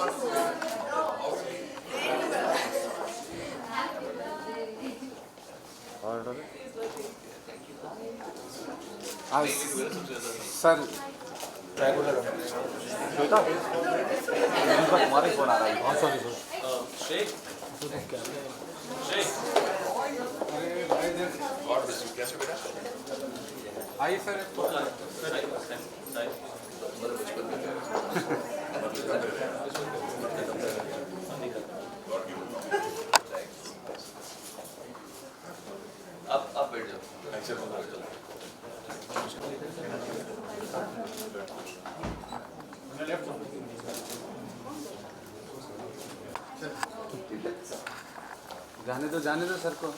आज sir regular बेटा तुम्हारा ही फोन आ रहा है। बहुत सॉरी सर। कैसे बेटा? आइए सर। आप बैठ जाओ। जाने दो सर को।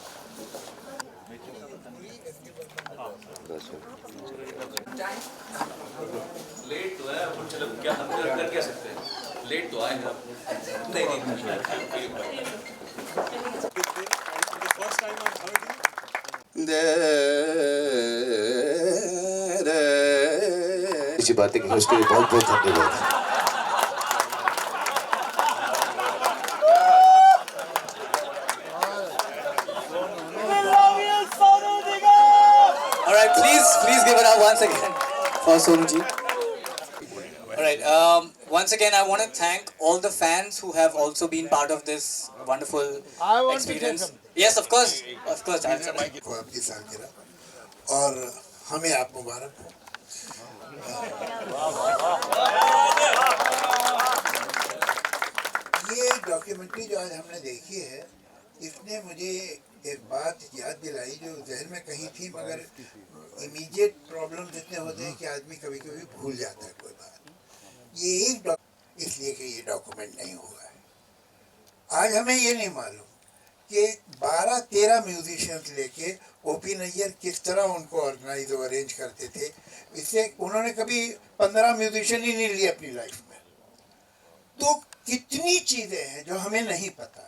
लेट तो है, चलो क्या हम कर क्या सकते हैं? लेट तो आए हम। नहीं ऐसी बातें की उसके लिए बहुत बहुत धन्यवाद। All right, please give it up once again for Sonu ji. All right, once again I want to thank all the fans who have also been part of this wonderful experience. Yes, of course. को आपकी सालगिरह और हमें आप मुबारक हो। ये documentary जो आज हमने देखी है, इसने मुझे एक बात याद दिलाई जो जहन में कहीं थी, मगर इमीडिएट प्रॉब्लम्स इतने होते हैं कि आदमी कभी कभी भूल जाता है कोई बात। ये एक इसलिए कि ये डॉक्यूमेंट नहीं हुआ है। आज हमें ये नहीं मालूम कि 12-13 म्यूजिशियंस लेके ओपी नैयर किस तरह उनको ऑर्गेनाइज और अरेंज करते थे। इससे उन्होंने कभी 15 म्यूजिशियन ही नहीं लिए अपनी लाइफ में। तो कितनी चीज़ें हैं जो हमें नहीं पता,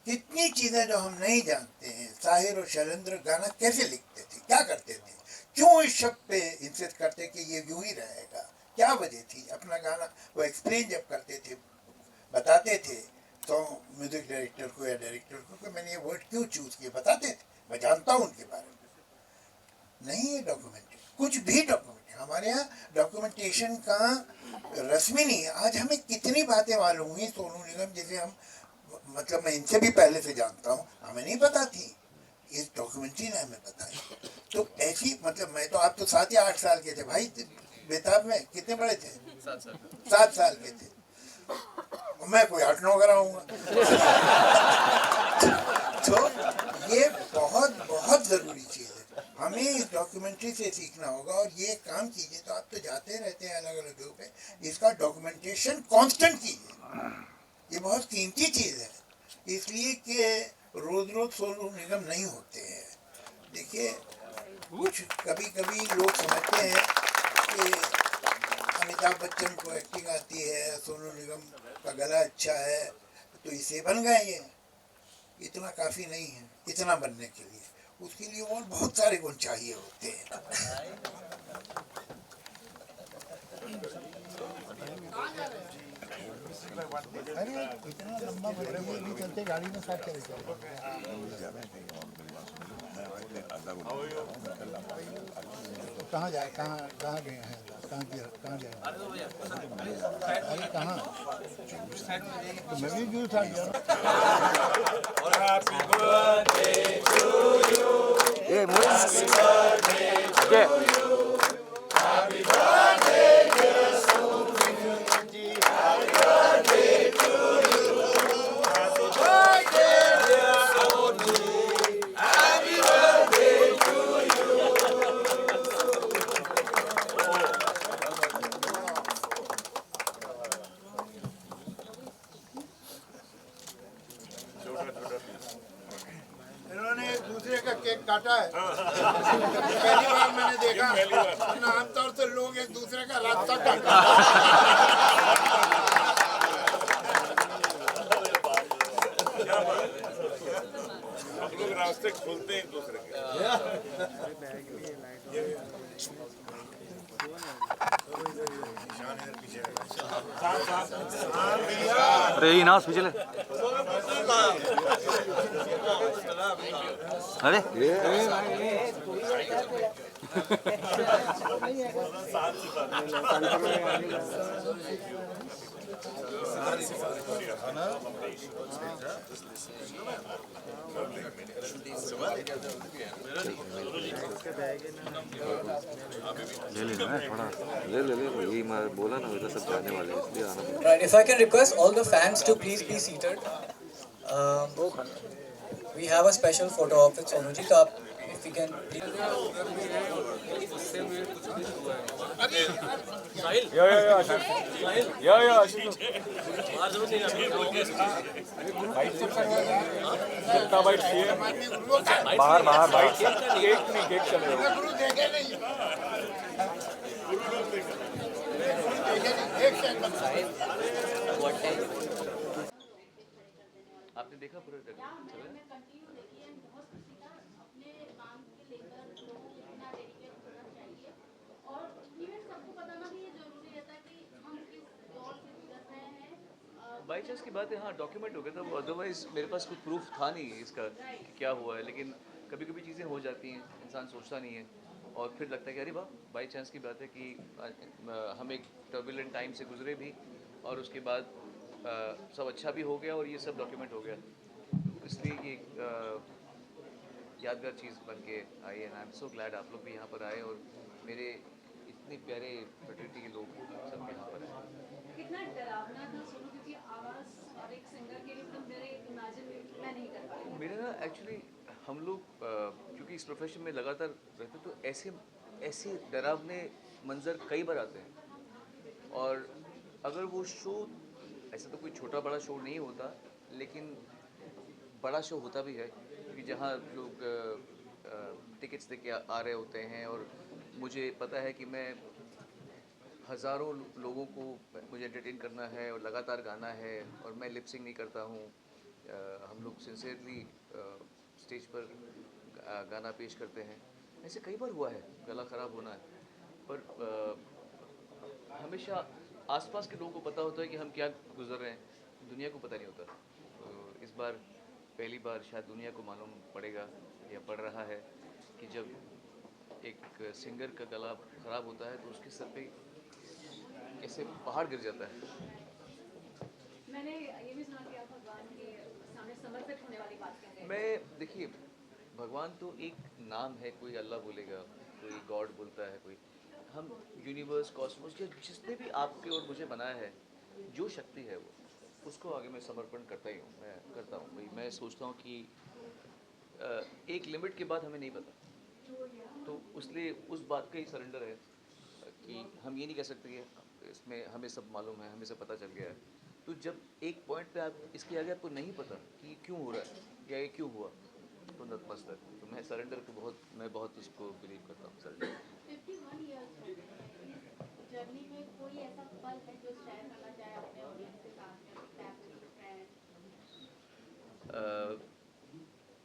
कितनी चीज़ें जो हम नहीं जानते हैं। साहिर और शैलेंद्र गाना कैसे लिखते थे, क्या करते थे, क्यों इस शब्द पे इंसिस्ट करते कि ये यूं ही रहेगा, क्या वजह थी। अपना गाना वो एक्सप्लेन जब करते थे, बताते थे तो म्यूजिक डायरेक्टर को या डायरेक्टर को कि मैंने ये वर्ड क्यों चूज किए, बताते थे। मैं जानता हूँ उनके बारे में। नहीं है डॉक्यूमेंटेड, कुछ भी डॉक्यूमेंटेड। हमारे यहाँ डॉक्यूमेंटेशन का रस्मी नहीं है। आज हमें कितनी बातें मालूम हुई। सोनू निगम जैसे हम, मतलब मैं इनसे भी पहले से जानता हूँ, हमें नहीं पता थी। इस डॉक्यूमेंट्री ने हमें बताया। तो ऐसी, मतलब मैं तो, आप तो 7 या 8 साल के थे भाई बेताब में। कितने बड़े थे? 7 साल के थे। मैं कोई 8-9 का रहूँगा। तो ये बहुत बहुत ज़रूरी चीज़ है, हमें इस डॉक्यूमेंट्री से सीखना होगा। और ये काम कीजिए तो आप तो जाते रहते हैं अलग अलग जगह पे, इसका डॉक्यूमेंटेशन कांस्टेंट कीजिए। ये बहुत कीमती चीज़ है, इसलिए कि रोज़ रोज़ सोनू निगम नहीं होते हैं। देखिए, कुछ कभी कभी लोग समझते हैं कि अमिताभ बच्चन को एक्टिंग आती है, सोनू निगम का गला अच्छा है तो इसे बन गए। ये इतना काफ़ी नहीं है इतना बनने के लिए, उसके लिए और बहुत सारे गुण चाहिए होते हैं। अरे इतना लंबा भी चलते गाड़ी में साथ चले कहाँ जाए, कहाँ गए हैं, कहाँ जाए। अरे कहाँ, तो मैं भी क्यों उठा गया। इन्होंने एक दूसरे का केक काटा है। पहली बार मैंने देखा, वरना आमतौर से लोग एक दूसरे का रास्ता काटते हैं। हम लोग रास्ते खोलते हैं एक दूसरे के। अरे ये ना पिछले अरे ले लेना है थोड़ा ले यही मैं बोला ना उधर सब जाने वाले हैं इसलिए आना पड़ा। Right, if I can request all the fans to please be seated. We have a special photo op with Sonu ji, so आप if we can please. बाहर बाहर बाहर गेट नहीं गेट चलेगा गुरु देखे नहीं आपने देखा पूरा चला बाई चांस की बात है, हाँ डॉक्यूमेंट हो गया था, अदरवाइज मेरे पास कुछ प्रूफ था नहीं इसका कि क्या हुआ है। लेकिन कभी कभी चीज़ें हो जाती हैं, इंसान सोचता नहीं है और फिर लगता है कि अरे वाह, बाई चांस की बात है कि हम एक टर्बुलेंट टाइम से गुजरे भी और उसके बाद सब अच्छा भी हो गया और ये सब डॉक्यूमेंट हो गया। इसलिए ये यादगार चीज़ बन के आई है। आई एम सो ग्लैड आप लोग भी यहाँ पर आए और मेरे इतने प्यारे फ्रेटर्निटी के लोग सब यहाँ पर आए। कितना डरावना था सोनू, क्योंकि आवाज़ और एक सिंगर के लिए एकदम मेरे इमेजिन मैं नहीं कर पाई। मेरे ना एक्चुअली हम लोग क्योंकि इस प्रोफेशन में लगातार रहते तो ऐसे डरावने मंजर कई बार आते हैं और अगर वो शो ऐसा तो कोई छोटा बड़ा शो नहीं होता लेकिन बड़ा शो होता भी है क्योंकि जहाँ लोग टिकट्स देके आ रहे होते हैं और मुझे पता है कि मैं हज़ारों लोगों को मुझे एंटरटेन करना है और लगातार गाना है और मैं लिपसिंग नहीं करता हूँ। हम लोग सिंसियरली स्टेज पर गाना पेश करते हैं। ऐसे कई बार हुआ है गला ख़राब होना है, पर हमेशा आसपास के लोगों को पता होता है कि हम क्या गुजर रहे हैं, दुनिया को पता नहीं होता। तो इस बार पहली बार शायद दुनिया को मालूम पड़ेगा या पड़ रहा है कि जब एक सिंगर का गला ख़राब होता है तो उसके सर पे कैसे पहाड़ गिर जाता है। मैंने ये भी सुना कि आप भगवान के सामने समर्पित होने वाली बात कह रहे हैं। मैं देखिए, भगवान तो एक नाम है, कोई अल्लाह बोलेगा, कोई गॉड बोलता है, कोई हम यूनिवर्स कॉस्मोस जिसने भी आपके और मुझे बनाया है, जो शक्ति है वो उसको आगे मैं समर्पण करता ही हूँ, मैं करता हूँ भाई। मैं सोचता हूँ कि एक लिमिट के बाद हमें नहीं पता, तो इसलिए उस बात का ही सरेंडर है कि हम ये नहीं कह सकते कि इसमें हमें सब मालूम है, हमें सब पता चल गया है। तो जब एक पॉइंट पे आप इसके आगे आपको नहीं पता कि क्यों हो रहा है या ये क्यों हुआ, तो नतमस्तक। तो मैं सरेंडर को बहुत उसको बिलीव करता हूँ। सरेंडर 51 इयर्स हो गए हैं इस जर्नी में, कोई ऐसा पल है जो शेयर करना चाहे अपने ऑडियंस के साथ में, फैमिली फ्रेंड?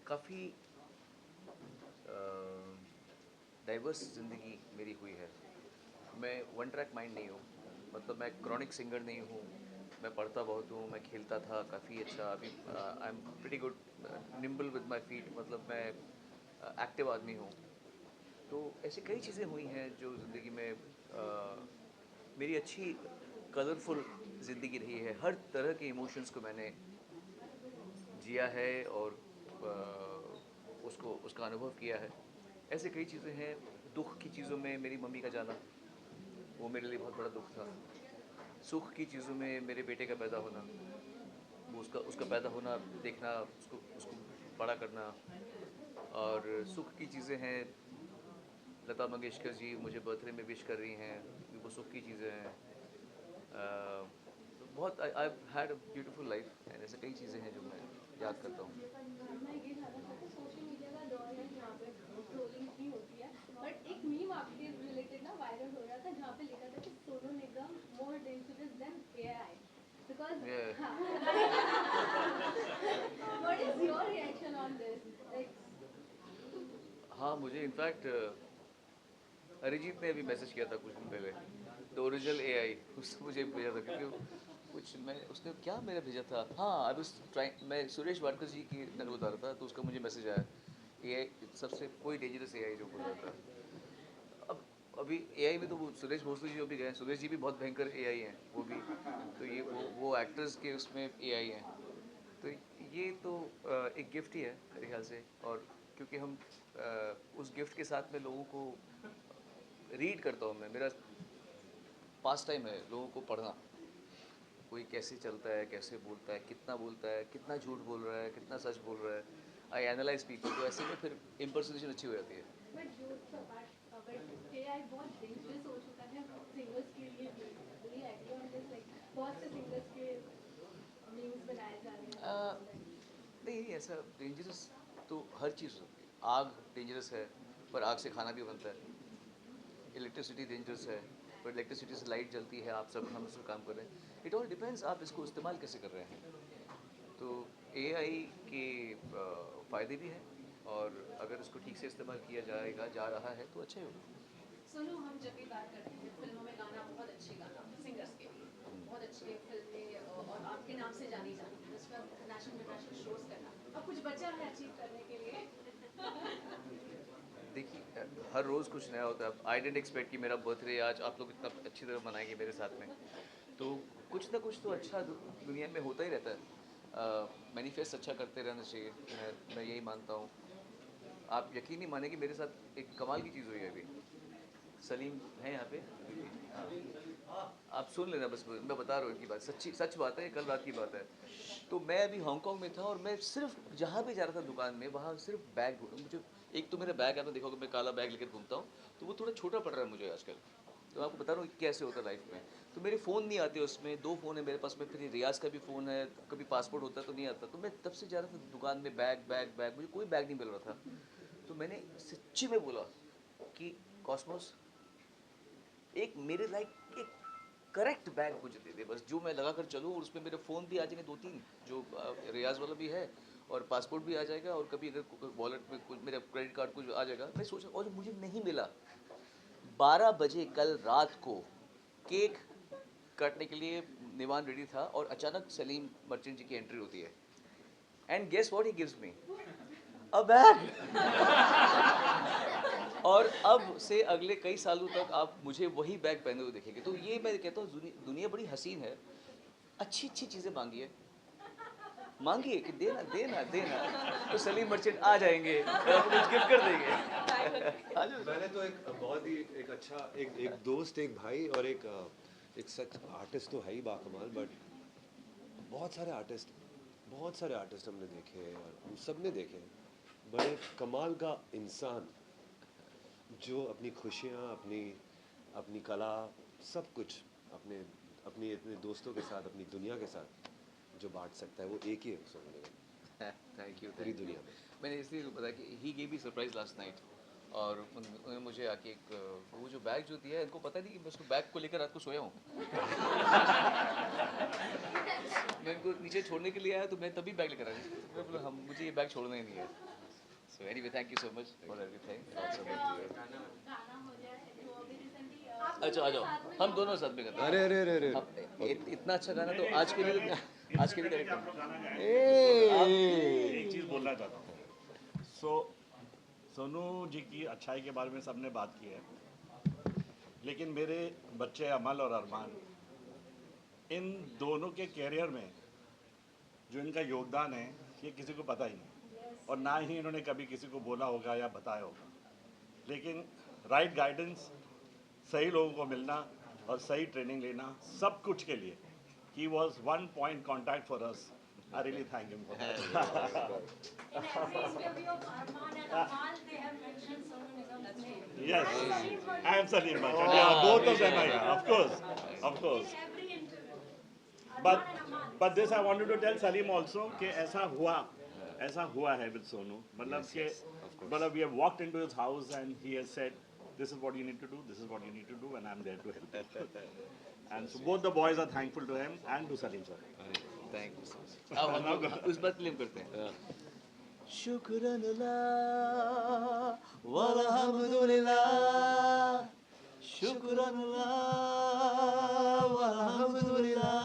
काफ़ी डाइवर्स ज़िंदगी मेरी हुई है। मैं वन ट्रैक माइंड नहीं हूँ, मतलब मैं क्रॉनिक सिंगर नहीं हूँ। मैं पढ़ता बहुत हूँ, मैं खेलता था काफ़ी अच्छा, अभी I am pretty good nimble with my feet, मतलब मैं एक्टिव आदमी हूँ। तो ऐसी कई चीज़ें हुई हैं जो ज़िंदगी में मेरी अच्छी कलरफुल ज़िंदगी रही है। हर तरह के इमोशंस को मैंने जिया है और उसका अनुभव किया है। ऐसे कई चीज़ें हैं। दुख की चीज़ों में मेरी मम्मी का जाना, वो मेरे लिए बहुत बड़ा दुख था। सुख की चीज़ों में मेरे बेटे का पैदा होना, वो उसका पैदा होना देखना, उसको बड़ा करना। और सुख की चीज़ें हैं, लता मंगेशकर जी मुझे बर्थडे में विश कर रही हैं, वो सुख की चीज़ें हैं। बहुत I had a beautiful life and ऐसे कई चीज़ें हैं जो मैं याद करता हूँ। मैं ये जानना चाहती हूँ, सोशल मीडिया का दौर है जहाँ पे ट्रोलिंग भी होती है, बट एक मीम आपके रिलेटेड ना वायरल हो रहा था जहाँ पे लिखा था कि Sonu Nigam more dangerous than AI because what is your reaction on this? हाँ, मुझे इनफैक्ट अरिजीत ने अभी मैसेज किया था कुछ दिन पहले द ओरिजिनल AI उसने मुझे भेजा था, क्योंकि कुछ मैं उसने क्या मेरा भेजा था, हाँ आई वाज ट्राइंग, मैं सुरेश वाडकर जी की नकल बता रहा था, तो उसका मुझे मैसेज आया AI सबसे कोई डेंजरस AI जो बोल रहा था। अब अभी AI में तो वो सुरेश भोसले जी भी गए, सुरेश जी भी बहुत भयंकर AI हैं वो भी, तो ये वो एक्टर्स के उसमें AI हैं, तो ये तो एक गिफ्ट ही है मेरे ख्याल से। और क्योंकि हम उस गिफ्ट के साथ में लोगों को रीड करता हूँ, मैं, मेरा पास टाइम है लोगों को पढ़ना, कोई कैसे चलता है, कैसे बोलता है, कितना झूठ बोल रहा है, कितना सच बोल रहा है, आई एनालाइज पीपल, तो ऐसे में फिर इम्पर्सनेशन अच्छी हो जाती है। But jokes apart, but AI बहुत डेंजरस हो चुका है सिंगर्स के लिए भी। Do you agree on this? Like बहुत से सिंगर्स के मीम्स बनाए जा रहे हैं। नहीं ऐसा डेंजरस तो हर चीज़ हो सकती है। आग डेंजरस है, पर आग से खाना भी बनता है। इलेक्ट्रिसिटी डेंजरस है, पर इलेक्ट्रिसिटी से लाइट जलती है, आप सब हम सब काम कर रहे हैं। इट ऑल डिपेंड्स आप इसको इस्तेमाल कैसे कर रहे हैं। तो AI के फ़ायदे भी हैं, और अगर इसको ठीक से इस्तेमाल किया जाएगा, जा रहा है, तो अच्छा ही होगा। सुनो, हम जब भी बात करते हैं फिल्मों में गाना, बहुत अच्छे गाना सिंगर्स के लिए, बहुत अच्छे फिल्में और आपके नाम से जानी जाती है, उसमें नेशनल इंटरनेशनल शोज करना, अब कुछ बचा है अचीव करने के लिए? देखिए हर रोज़ कुछ नया होता है। आई डेंट एक्सपेक्ट कि मेरा बर्थडे आज आप लोग इतना अच्छी तरह मनाएंगे मेरे साथ में, तो कुछ ना कुछ तो अच्छा दुनिया में होता ही रहता है। मैनिफेस्ट अच्छा करते रहना चाहिए, मैं यही मानता हूँ। आप यकीन नहीं मानेंगे, मेरे साथ एक कमाल की चीज़ हुई है अभी। सलीम है यहाँ पे, आप सुन लेना, बस मैं बता रहा हूँ इनकी बात, सच्ची सच बात है, कल रात की बात है। तो मैं अभी हांगकांग में था, और मैं सिर्फ जहाँ भी जा रहा था दुकान में, वहाँ सिर्फ बैग ढूंढ, मुझे एक तो मेरा बैग, आपने देखा होगा मैं काला बैग लेकर घूमता हूँ, तो वो थोड़ा छोटा पड़ रहा है मुझे आजकल। तो आपको बता रहा हूँ कैसे होता है लाइफ में। तो मेरे फ़ोन नहीं आते उसमें, 2 फ़ोन है मेरे पास में, फिर रियाज का भी फ़ोन है, कभी पासपोर्ट होता है तो नहीं आता। तो मैं तब से जा रहा था दुकान में, बैग, मुझे कोई बैग नहीं मिल रहा था। तो मैंने सच्ची में बोला कि कॉस्मोस एक मेरे लाइक एक करेक्ट बैग मुझे दे दे, बस जो मैं लगा कर चलूँ, और उसमें मेरे फ़ोन भी आ जाएंगे 2-3, जो रियाज वाला भी है, और पासपोर्ट भी आ जाएगा, और कभी अगर वॉलेट में कुछ मेरा क्रेडिट कार्ड कुछ आ जाएगा। मैं सोचा, और मुझे नहीं मिला। 12 बजे कल रात को केक काटने के लिए निवान रेडी था, और अचानक सलीम मर्चेंट जी की एंट्री होती है, and guess what he gives me, a bag. और अब से अगले कई सालों तक आप मुझे वही बैग पहने हुए देखेंगे। तो ये मैं कहता हूँ, दुनिया बड़ी हसीन है। अच्छी अच्छी चीज़ें मांगिए कि देना देना देना, तो सलीम मर्चेंट आ जाएंगे और आपको कुछ गिफ्ट कर देंगे। आ जाओ। मैंने तो एक बहुत ही एक अच्छा एक दोस्त, एक भाई और एक सच आर्टिस्ट तो है ही बाकमाल, बट बहुत सारे आर्टिस्ट हमने देखे हैं, और हम सब ने देखे हैं, बड़े कमाल का इंसान जो अपनी खुशियाँ, अपनी कला, सब कुछ अपने अपने दोस्तों के साथ, अपनी दुनिया के साथ जो बांट सकता है, वो एक ही है सोनू निगम थैंक यू पूरी दुनिया में। मैंने इसलिए बताया कि he gave me surprise last night, और उन्होंने मुझे आके एक वो जो बैग जो दिया है, इनको पता नहीं कि मैं उसको बैग को लेकर रात को सोया हूँ। मैं इनको नीचे छोड़ने के लिए आया, तो मैं तभी बैग लेकर आया। मैं बोला हम, मुझे ये बैग छोड़ना ही नहीं है। So anyway, thank you so much for everything. गाना हो जाए तो अभी रिसेंटली अच्छा आ जाओ, हम दोनों साथ में करते हैं। अरे इतना अच्छा गाना तो आज के लिए करेक्ट एक चीज़ बोलना चाहता हूँ। सोनू जी की अच्छाई के बारे में सबने बात की है, लेकिन मेरे बच्चे अमल और अरमान, इन दोनों के कैरियर में जो इनका योगदान है, ये किसी को पता ही नहीं, और ना ही इन्होंने कभी किसी को बोला होगा या बताया होगा। लेकिन राइट गाइडेंस, सही लोगों को मिलना और सही ट्रेनिंग लेना, सब कुछ के लिए he was one point contact for us. I really thank him for that. In every interview of Arman and Amal, they have mentioned Sonu Nigam's name. Yes, And Salim Bhatt. I am Salim Bhatt. Yeah, both of them are here, of course. In every interview. But Arman and Amal. this I wanted to tell Salim also कि ऐसा हुआ है with Sonu. मतलब कि we have walked into his house and he has said, this is what you need to do, this is what you need to do, and I'm there to help you. And so both the boys are thankful to him and to Salim sir. Thank you so much. अब हम लोग उस बात claim करते हैं। शुक्रन ला वल्हम्दुलिल्लाह, शुक्रल्लाह वल्हम्दुलिल्लाह,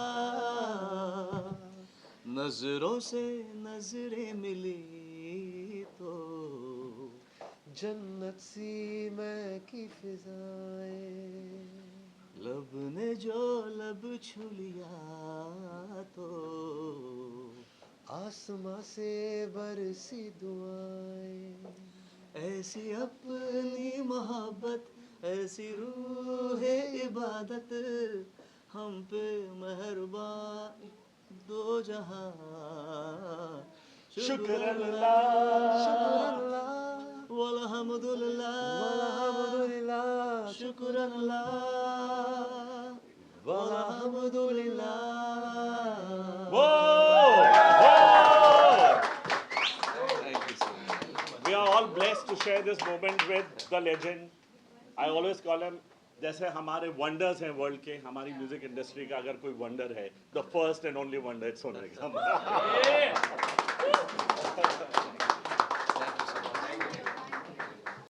नजरों से नजरें मिली तो जन्नत सी मैं की फिजाएं, लब ने जो लब छू लिया तो आसमां से बरसी दुआएं, ऐसी अपनी मोहब्बत, ऐसी रूह इबादत, हम पे मेहरबान दो जहां। शुक्रल्लाह वल्हम्दुलिल्लाह, शुक्रल्लाह वल्हम्दुलिल्लाह। We are all blessed to share this moment with the legend. I always call him, जैसे हमारे वंडर्स हैं वर्ल्ड के, हमारी म्यूजिक इंडस्ट्री का अगर कोई वंडर है, the first and only wonder it's Sonu Nigam.